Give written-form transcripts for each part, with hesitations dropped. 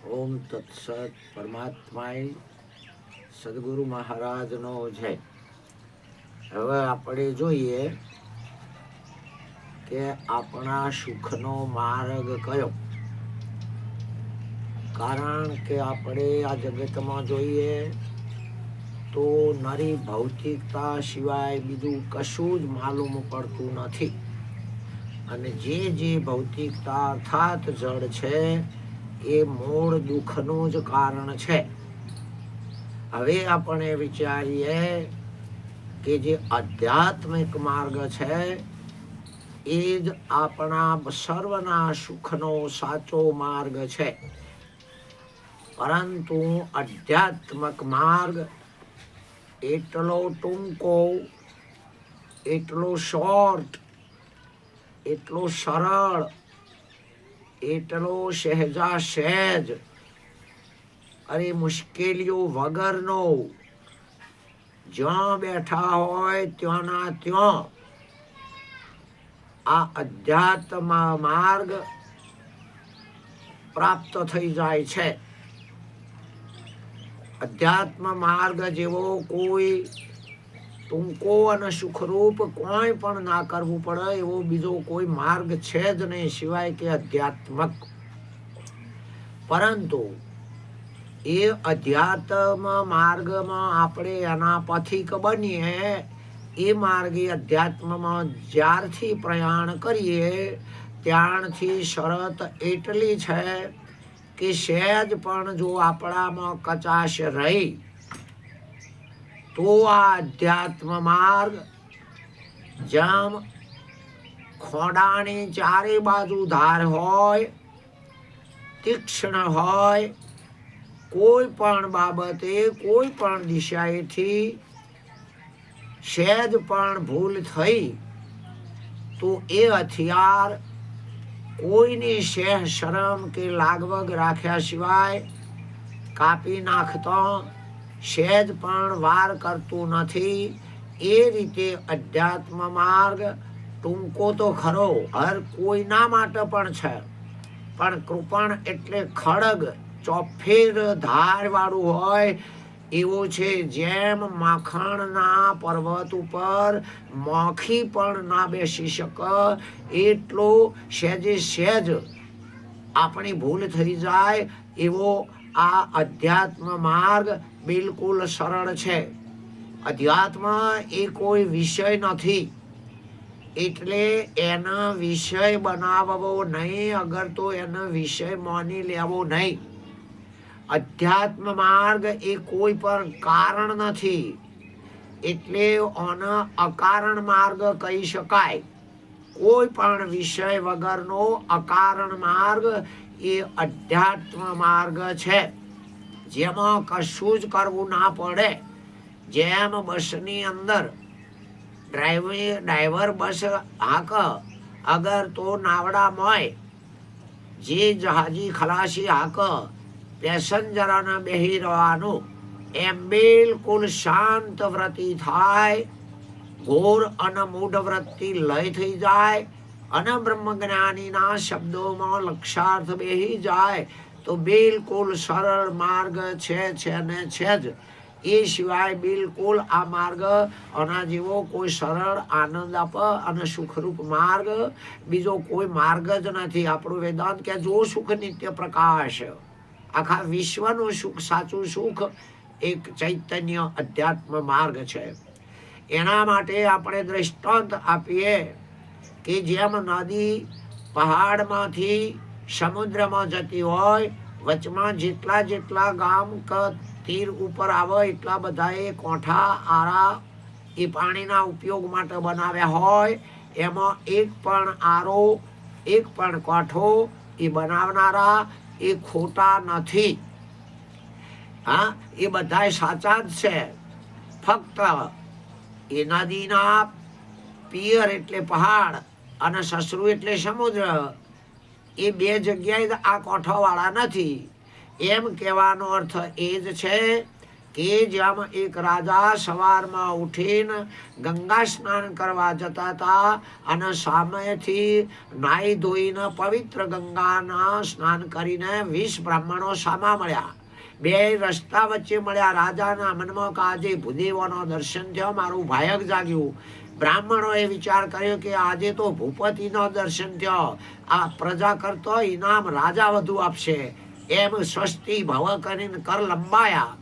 ઓમ તત્સત પરમાત્માએ સદગુરુ મહારાજનો જય. હવે આપણે જોઈએ કે આપણા સુખનો માર્ગ કયો. કારણ કે આપણે આ જગતમાં જોઈએ તો નરી ભૌતિકતા સિવાય બીજું કશું જ માલુમ પડતું નથી. અને જે ભૌતિકતા અર્થાત જડ છે એ મૂળ દુઃખનું જ કારણ છે. હવે આપણે વિચારીએ કે જે આધ્યાત્મિક માર્ગ છે એ જ આપણા સર્વના સુખનો સાચો માર્ગ છે. પરંતુ આધ્યાત્મિક માર્ગ એટલો ટૂંકો, એટલો શોર્ટ, એટલો સરળ, એટલો સહેજા સહેજ, અરે મુશ્કેલીઓ વગરનો, જ્યાં બેઠા હોય ત્યાંના ત્યાં આ અધ્યાત્મ માર્ગ પ્રાપ્ત થઈ જાય છે. અધ્યાત્મ માર્ગ જેવો કોઈ ટૂંકો અને સુખરૂપ કોઈ પણ ના કરવું પડે એવો બીજો કોઈ માર્ગ છે જ નહીં સિવાય કે આધ્યાત્મક. પરંતુ એ અધ્યાત્મ માર્ગમાં આપણે એના પથિક બનીએ એ માર્ગે અધ્યાત્મમાં જ્યારથી પ્રયાણ કરીએ ત્યારથી શરત એટલી છે કે સહેજ પણ જો આપણામાં કચાશ રહી તો આ અધ્યાત્મ માર્ગ જેમ ખોડાની ચારે બાજુ ધાર હોય, તીક્ષ્ણ હોય, કોઈ પણ બાબતે કોઈ પણ દિશાએથી સહેજ પણ ભૂલ થઈ તો એ હથિયાર કોઈની સહેજ શરમ કે લાગવગ રાખ્યા સિવાય કાપી નાખતો સહેજ પણ વાર કરતું નથી. એ રીતે અધ્યાત્મ માર્ગ ટૂંકો તો ખરો, હર કોઈના માટે પણ છે, પણ કૃપણ એટલે ખડગ ચોફેર ધાર વાળું હોય એવો છે. જેમ માખણના પર્વત ઉપર માખી પણ ના બેસી શકે એટલો સહેજે સહેજ આપણી ભૂલ થઈ જાય એવો આ અધ્યાત્મ માર્ગ બિલકુલ સરળ છે. અધ્યાત્મ એ કોઈ વિષય નથી એટલે એનો વિષય બનાવવો નહીં, અગર તો એનો વિષય માની લેવો નહીં. અધ્યાત્મ માર્ગ એ કોઈ પણ કારણ નથી એટલે આનો અકારણ માર્ગ કહી શકાય. કોઈ પણ વિષય વગરનો અકારણ માર્ગ એ અધ્યાત્મ માર્ગ છે, જેમાં કશું જ કરવું ના પડે. જેમ બસની અંદર ડ્રાઈવર બસ હાક અગર તો નાવડામાં જે જહાજી ખલાસી હાક પેસેન્જરોને બેહી રહેવાનું એમ બિલકુલ શાંત વ્રતિ થાય, ઘોર અને મૂઢ વૃત્તિ લય થઈ જાય અને બ્રહ્મજ્ઞાનીના શબ્દોમાં લક્ષાર્થ બેહી જાય તો બિલકુલ સરળ માર્ગ છે ને છે જ. એ સિવાય બિલકુલ આ માર્ગ આના જેવો કોઈ સરળ આનંદ આપ અને સુખરૂપ માર્ગ બીજો કોઈ માર્ગ જ નથી. આપણું વેદાંત કે જો સુખ નિત્ય પ્રકાશ, આખા વિશ્વનું સુખ, સાચું સુખ એક ચૈતન્ય અધ્યાત્મ માર્ગ છે. એના માટે આપણે દ્રષ્ટાંત આપીએ કે જેમ નદી પહાડમાંથી સમુદ્રમાં જતી હોય, વચમાં જેટલા જેટલા ગામ તીર ઉપર આવે એટલા બધાએ કોઠા આરા એ પાણીના ઉપયોગ માટે બનાવ્યા હોય. એમાં એક પણ આરો, એક પણ કોઠો એ બનાવનારા એ ખોટા નથી. હા, એ બધા સાચા જ છે. ફક્ત એ નદીના પિયર એટલે પહાડ અને સસરું એટલે સમુદ્ર એ બે જગ્યાએ આ કોઠાવાળા નથી. એમ કહેવાનો અર્થ એ જ છે કે જેમ એક રાજા સવારમાં ઉઠીને ગંગા સ્નાન કરવા જતા હતા અને સામેથી નાહી ધોઈને પવિત્ર ગંગાના સ્નાન કરીને 20 બ્રાહ્મણો સામા મળ્યા. બે રસ્તા વચ્ચે મળ્યા. રાજાના મનમાં કે આજે ભૂદેવોનો દર્શન થયો, મારું ભાયક જાગ્યું. બ્રાહ્મણોએ વિચાર કર્યો કે આજે તો ભૂપતિનો દર્શન થયો, આ પ્રજા કરતો ઇનામ રાજા વધુ આપશે. એમ સ્વસ્તિ ભવ કરીને કર લંબાયા.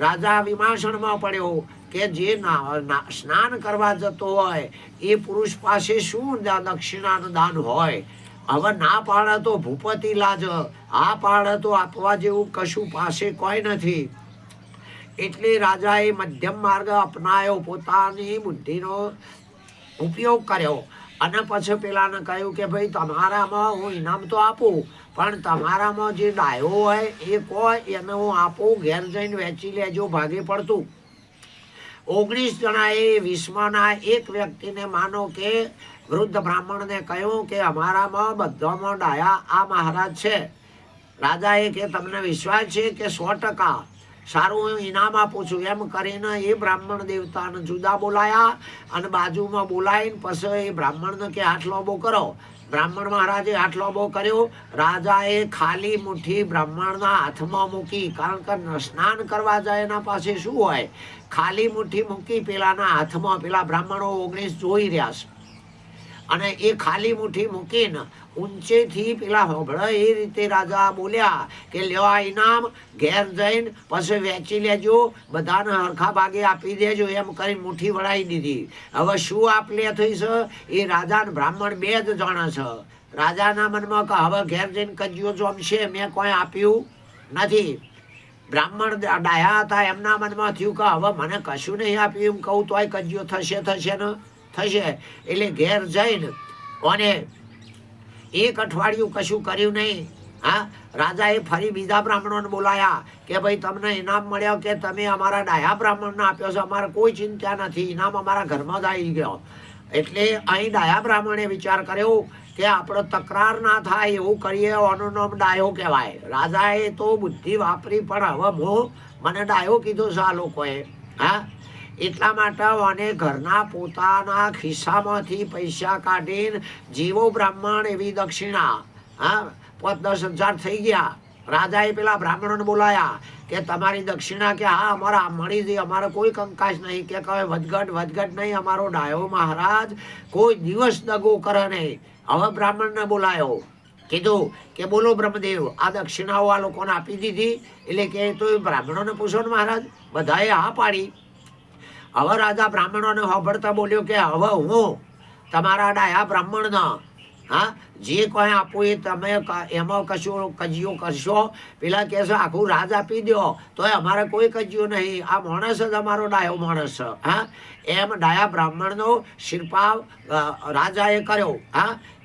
રાજા વિમાસણમાં પડ્યો કે જે સ્નાન કરવા જતો હોય એ પુરુષ પાસે શું દક્ષિણાનું દાન હોય. હવે ના પાડે તો ભૂપતિ લાજ, આ પાડે તો આપવા જેવું કશું પાસે કોઈ નથી. એટલે રાજાએ મધ્યમ માર્ગ અપનાયો, પોતાની બુદ્ધિનો ઉપયોગ કર્યો અને પછી પેલાને કહ્યું કે ભાઈ તમારામાં હું ઇનામ તો આપું, પણ તમારામાં જે ડાયો હોય એ કોઈ એને હું આપું, ઘેર જઈને વેચી લેજો, ભાગે પડતું. 19 જણાએ 20માના એક વ્યક્તિને માનો કે વૃદ્ધ બ્રાહ્મણને કહ્યું કે અમારામાં બધામાં ડાયા આ મહારાજ છે. રાજાએ કે તમને વિશ્વાસ છે કે 100%? સારું, હું ઇનામ આપું છું. એમ કરીને એ બ્રાહ્મણ દેવતાને જુદા બોલાયા અને બાજુમાં બોલાવીને પછી એ બ્રાહ્મણને કે હાથ લોબો કરો. બ્રાહ્મણ મહારાજે હાથ લોબો કર્યો. રાજાએ ખાલી મુઠ્ઠી બ્રાહ્મણના હાથમાં મૂકી, કારણ કે સ્નાન કરવા જાય એના પાસે શું હોય, ખાલી મુઠ્ઠી મૂકી પેલાના હાથમાં. પેલા બ્રાહ્મણો 19 જોઈ રહ્યા છે અને એ ખાલી મુઠ્ઠી મૂકીને ઊંચેથી પેલા હોભળે એ રીતે રાજા બોલ્યા કે લ્યો આ ઇનામ, ઘેર જઈને પછી વેચી લેજો, બધાને હરખા ભાગે આપી દેજો. એમ કરી મુઠ્ઠી વળાવી દીધી. હવે શું આપ લે થઈ છે એ રાજા બ્રાહ્મણ બે જ જાણે છે. રાજાના મનમાં કે હવે ઘેર જઈને કજિયો જમશે, મેં કોઈ આપ્યું નથી. બ્રાહ્મણ ડાયા હતા, એમના મનમાં થયું કે હવે મને કશું નહીં આપ્યું, એમ કહું તોય કજિયો થશે ને થશે. એટલે ઘેર જઈને અને 1 અઠવાડિયું કશું કર્યું નહીં. હા, રાજાએ ફરી બીજા બ્રાહ્મણોને બોલાયા કે ભાઈ તમને ઇનામ મળ્યો કે તમે અમારા ડાયા બ્રાહ્મણને આપ્યો છે, અમારે કોઈ ચિંતા નથી, ઇનામ અમારા ઘરમાં જ આવી ગયો. એટલે અહીં ડાયા બ્રાહ્મણે વિચાર કર્યો કે આપણો તકરાર ના થાય એવું કરીએ, આનું નામ ડાયો કહેવાય. રાજાએ તો બુદ્ધિ વાપરી, પણ હવે મને ડાયો કીધો છે આ લોકોએ. હા, એટલા માટે અને ઘરના પોતાના ખિસ્સામાંથી પૈસા કાઢીને જીવો બ્રાહ્મણ એવી દક્ષિણા 5-10 હજાર થઈ ગયા. રાજાએ પેલા બ્રાહ્મણોને બોલાયા કે તમારી દક્ષિણા, કે હા અમારા મળી ગઈ, અમારે કોઈ કંકાશ નહીં, કે કહે વધઘટ નહીં, અમારો ડાયો મહારાજ કોઈ દિવસ દગો કરે નહીં. હવે બ્રાહ્મણને બોલાયો, કીધું કે બોલો બ્રહ્મદેવ, આ દક્ષિણાઓ આ લોકોને આપી દીધી? એટલે કે તો બ્રાહ્મણોને પૂછો ને મહારાજ. બધાએ હા પાડી. હવે રાજા બ્રાહ્મણોને હોભળતા બોલ્યો કે હવે હું તમારા ડાયા બ્રાહ્મણના જે કોઈ આપું એ તમે એમાં કશું કજિયો કરશો? પેલા કહે છે આખું રાજ આપી દો તોય અમારે કોઈ કજિયો નહીં, આ માણસ જ અમારો ડાયો માણસ છે. એમ ડાયા બ્રાહ્મણનો શિરપાવ રાજાએ કર્યો.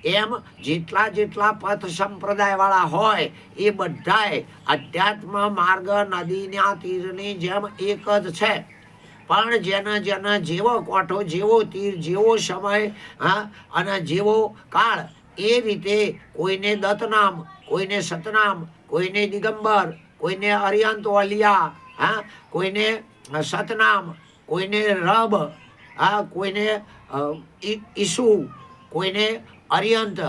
એમ જેટલા પથ સંપ્રદાયવાળા હોય એ બધાય અધ્યાત્મ માર્ગ નદીના તીરની જેમ એક જ છે. પણ જેને જેવો કોઠો, જેવો તીર, જેવો સમય અને જેવો કાળ, એ રીતે કોઈને દત્તનામ, કોઈને સતનામ, કોઈને દિગંબર, કોઈને અરિયંત વલિયા, કોઈને સતનામ, કોઈને રબ, કોઈને ઈસુ, કોઈને અરિયંત,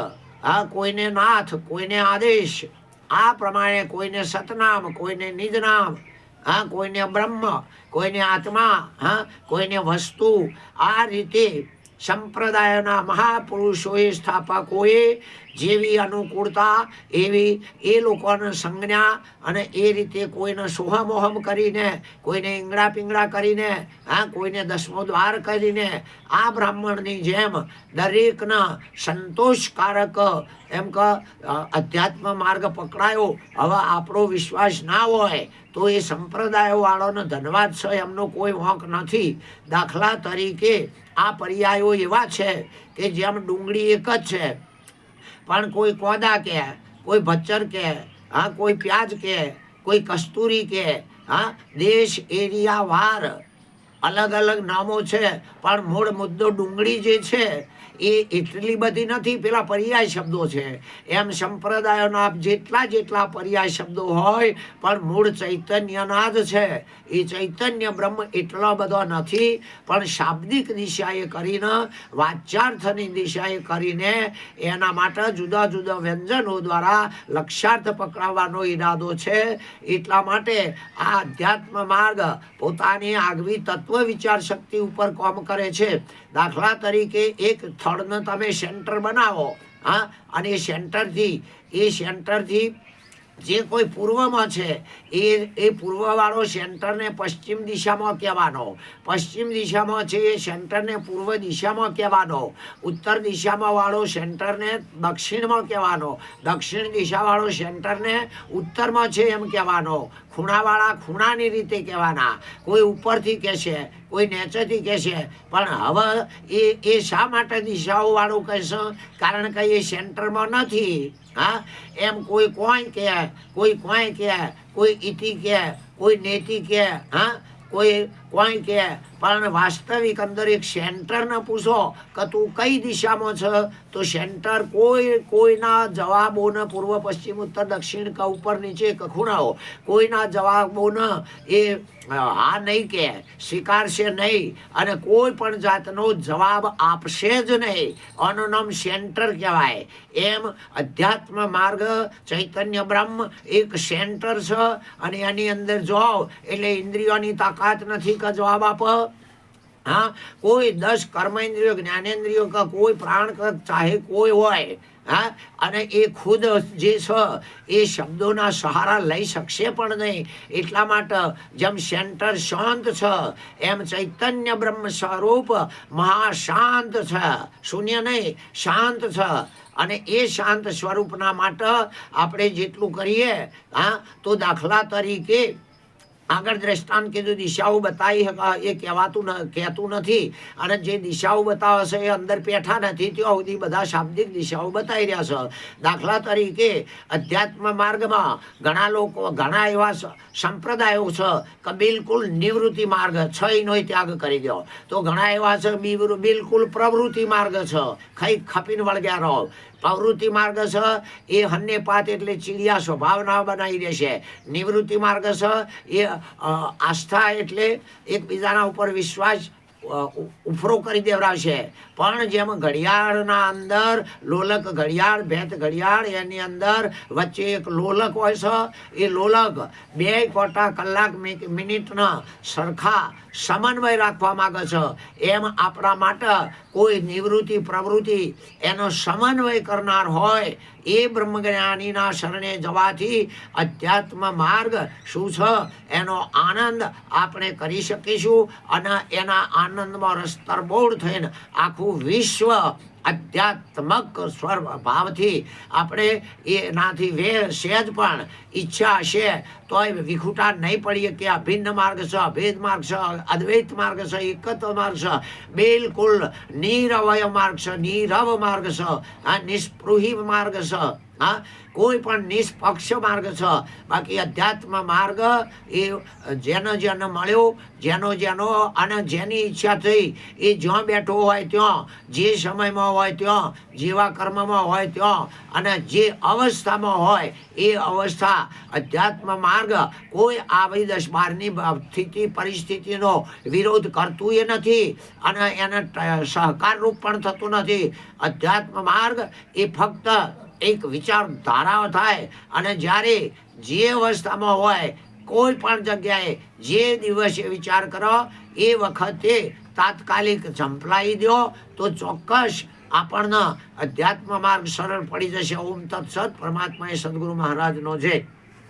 કોઈને નાથ, કોઈને આદેશ. આ પ્રમાણે કોઈને સતનામ, કોઈને નિજનામ, કોઈને બ્રહ્મ, કોઈને આત્મા, કોઈને વસ્તુ. આ રીતે સંપ્રદાયના મહાપુરુષોએ, સ્થાપકોએ જેવી અનુકૂળતા એવી એ લોકોને સંજ્ઞા, અને એ રીતે કોઈને સોહમોહમ કરીને, કોઈને ઈંગડા પિંગડા કરીને, કોઈને 10મો દ્વાર કરીને, આ બ્રાહ્મણની જેમ દરેકના સંતોષકારક એમ કે અધ્યાત્મ માર્ગ પકડાયો. હવે આપણો વિશ્વાસ ના હોય તો એ સંપ્રદાયો વાળોનો ધન્યવાદ છે, એમનો કોઈ વાંક નથી. દાખલા તરીકે આ પર્યાયો એવા છે કે જેમ ડુંગળી એક જ છે, પણ કોઈ કોદા કે, કોઈ ભચ્ચર કે, કોઈ પ્યાજ કે, કોઈ કસ્તુરી કે, દેશ એરિયા વાર અલગ અલગ નામો છે, પણ મૂળ મુદ્દો ડુંગળી જે છે એ એટલી બધી નથી, પેલા પર્યાય શબ્દો છે. એમ સંપ્રદાયોના જેટલા પર્યાય શબ્દો હોય, પણ મૂળ ચૈતન્યના જ છે. એ ચૈતન્ય બ્રહ્મ એટલો બધો નથી, પણ શાબ્દિક દિશાએ કરીને, વાચ્યાર્થની દિશાએ કરીને એના માટે જુદા જુદા વ્યંજનો દ્વારા લક્ષ્યાર્થ પકડાવવાનો ઈરાદો છે. એટલા માટે આ અધ્યાત્મ માર્ગ પોતાની આગવી તત્વ વિચાર શક્તિ ઉપર કામ કરે છે. દાખલા તરીકે એક સ્થળને તમે સેન્ટર બનાવો, હા, અને એ સેન્ટરથી જે કોઈ પૂર્વમાં છે એ પૂર્વવાળો સેન્ટરને પશ્ચિમ દિશામાં કહેવાનો, પશ્ચિમ દિશામાં છે એ સેન્ટરને પૂર્વ દિશામાં કહેવાનો, ઉત્તર દિશામાં વાળો સેન્ટરને દક્ષિણમાં કહેવાનો, દક્ષિણ દિશાવાળો સેન્ટરને ઉત્તરમાં છે એમ કહેવાનો, ખૂણાવાળા ખૂણાની રીતે કહેવાના. કોઈ ઉપરથી કહેશે, કોઈ નીચેથી કહેશે, પણ હવે એ શા માટે દિશાઓ વાળું કહેશે? કારણ કે એ સેન્ટરમાં નથી. હા, એમ કોઈ કહે, કોઈ કહે, કોઈ ઇતિ કહે, કોઈ નેતિ કહે, હા, કોઈ કહે, પણ વાસ્તવિક અંદર એક સેન્ટરને પૂછો કે તું કઈ દિશામાં છે, તો સેન્ટર કોઈના જવાબોને પૂર્વ પશ્ચિમ ઉત્તર દક્ષિણ કે ઉપર નીચે કે ખૂણાઓ, કોઈના જવાબોને એ હા નહીં કે, સ્વીકારશે નહીં, અને કોઈ પણ જાતનો જવાબ આપશે જ નહીં. આનું નામ સેન્ટર કહેવાય. એમ અધ્યાત્મ માર્ગ ચૈતન્ય બ્રહ્મ એક સેન્ટર છે, અને એની અંદર જાઓ એટલે ઇન્દ્રિયોની તાકાત નથી કે જવાબ આપો. હા, કોઈ 10 કર્મેન્દ્રિયો, જ્ઞાનેન્દ્રિયો કે કોઈ પ્રાણ કે ચાહે કોઈ હોય, હા, અને એ ખુદ જે છે એ શબ્દોના સહારા લઈ શકશે પણ નહીં. એટલા માટે જેમ સેન્ટર શાંત છે, એમ ચૈતન્ય બ્રહ્મ સ્વરૂપ મહાશાંત છે, શૂન્ય નહીં, શાંત છે. અને એ શાંત સ્વરૂપના માટે આપણે જેટલું કરીએ, હા, તો દાખલા તરીકે આગળ દ્રષ્ટાંત કીધું, દિશાઓ બતાવી એ કહેતું નથી, અને જે દિશાઓ બતાવે છે એ અંદર પેઠા નથી, ત્યાં સુધી બધા શાબ્દિક દિશાઓ બતાવી રહ્યા છે. દાખલા તરીકે અધ્યાત્મ માર્ગમાં ઘણા એવા સંપ્રદાયો છે કે બિલકુલ નિવૃત્તિ માર્ગ છે, એનો ત્યાગ કરી દો. તો ઘણા એવા છે બિલકુલ પ્રવૃત્તિ માર્ગ છે, ખાઈ ખપીને વળગ્યા રહો. પ્રવૃત્તિ માર્ગ છે એ હન્ને પાત એટલે ચીડિયા સ્વભાવના બનાવી દેશે. નિવૃત્તિ માર્ગ છે એ આસ્થા એટલે એકબીજાના ઉપર વિશ્વાસ ઉફરો કરી દેવડાવશે. પણ જેમ ઘડિયાળના અંદર લોલક ઘડિયાળ, ભેત ઘડિયાળ, એની અંદર વચ્ચે એક લોલક હોય છે, એ લોલક 2 કોટા કલાક મિનિટના સરખા સમન્વય રાખવા માંગે છે. એમ આપણા માટે કોઈ નિવૃત્તિ પ્રવૃત્તિ એનો સમન્વય કરનાર હોય, એ બ્રહ્મજ્ઞાનીના શરણે જવાથી અધ્યાત્મ માર્ગ શું છે એનો આનંદ આપણે કરી શકીશું. અને એના આનંદમાં રસ તરબોળ થઈને આખું વિશ્વ આધ્યાત્મક સ્વર ભાવથી આપણે એનાથી સહેજ પણ ઈચ્છા હશે તોય વિખૂટા નહીં પડીએ કે અભિન્ન માર્ગ છે, અભેદ માર્ગ છે, અદ્વૈત માર્ગ છે, એકત્વ માર્ગ છે, બિલકુલ નિરવય માર્ગ છે, નિરવ માર્ગ છે, નિસ્પૃહી માર્ગ છે, હા, કોઈ પણ નિષ્પક્ષ માર્ગ છે. બાકી અધ્યાત્મ માર્ગ એ જેનો મળ્યો, જેનો અને જેની ઈચ્છા થઈ એ જ્યાં બેઠો હોય ત્યાં, જે સમયમાં હોય ત્યાં, જેવા કર્મમાં હોય ત્યાં, અને જે અવસ્થામાં હોય એ અવસ્થા અધ્યાત્મ માર્ગ કોઈ આવી 10-12ની સ્થિતિ પરિસ્થિતિનો વિરોધ કરતું એ નથી, અને એને સહકારરૂપ પણ થતું નથી. અધ્યાત્મ માર્ગ એ ફક્ત એક વિચારધારા થાય, અને જ્યારે જે અવસ્થામાં હોય કોઈ પણ જગ્યાએ જે દિવસે વિચાર કરો એ વખતે તાત્કાલિક ઝંપલાવી દો તો ચોક્કસ આપણને અધ્યાત્મ માર્ગ સરળ પડી જશે. ઓમ તત્સત. પરમાત્માએ સદગુરુ મહારાજનો જય.